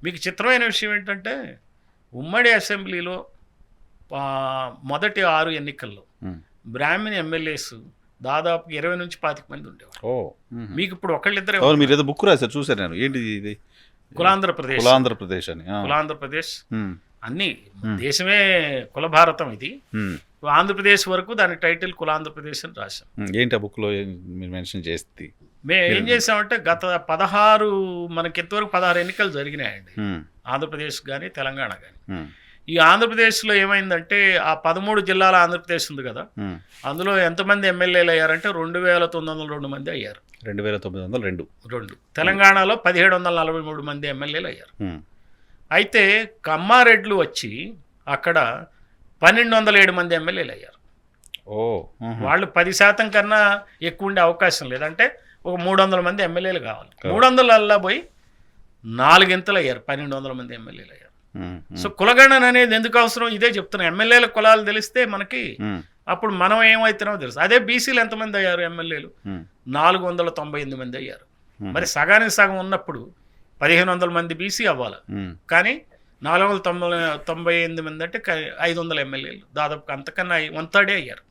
మీకు చిత్రమైన విషయం ఏంటంటే ఉమ్మడి అసెంబ్లీలో మొదటి 6 ఎన్నికల్లో బ్రాహ్మణ్ ఎమ్మెల్యేస్ దాదాపు 20 నుంచి 25 మంది ఉండేవారు. మీకు ఇప్పుడు ఒకళ్ళిద్దరే. మీరు ఏదో బుక్ రాశారు, చూసారు నేను. ఏంటి ఇది? కులాంధ్రప్రదేశ్ అని. కులాంధ్రప్రదేశ్ అన్ని దేశమే కుల భారతం. ఇది ఆంధ్రప్రదేశ్ వరకు దాని టైటిల్ కులాంధ్రప్రదేశ్ అని రాశాం. ఏంటి ఆ బుక్ లో మీరు మెన్షన్ చేస్తే? మేము ఏం చేసామంటే గత 16 మనకి ఎంతవరకు 16 ఎన్నికలు జరిగినాయండి ఆంధ్రప్రదేశ్ కానీ తెలంగాణ కానీ. ఈ ఆంధ్రప్రదేశ్లో ఏమైందంటే ఆ 13 జిల్లాల ఆంధ్రప్రదేశ్ ఉంది కదా, అందులో ఎంతమంది ఎమ్మెల్యేలు అయ్యారంటే 2902 మంది అయ్యారు. 2902. తెలంగాణలో 1743 మంది ఎమ్మెల్యేలు అయ్యారు. అయితే కమ్మారెడ్లు వచ్చి అక్కడ 1207 మంది ఎమ్మెల్యేలు అయ్యారు. వాళ్ళు 10% కన్నా ఎక్కువ ఉండే అవకాశం లేదంటే ఒక 300 మంది ఎమ్మెల్యేలు కావాలి. 300 పోయి 4 గింతలు అయ్యారు, 1200 మంది ఎమ్మెల్యేలు అయ్యారు. సో కులగణన అనేది ఎందుకు అవసరం? ఇదే చెప్తున్నాం. ఎమ్మెల్యేల కులాలు తెలిస్తే మనకి అప్పుడు మనం ఏమవుతున్నామో తెలుసు. అదే బీసీలు ఎంతమంది అయ్యారు ఎమ్మెల్యేలు? 498 మంది అయ్యారు. మరి సగానికి సగం ఉన్నప్పుడు 1500 మంది బీసీ అవ్వాలి, కానీ 498 మంది అంటే 500 ఎమ్మెల్యేలు దాదాపు అంతకన్నా 1/3 అయ్యారు.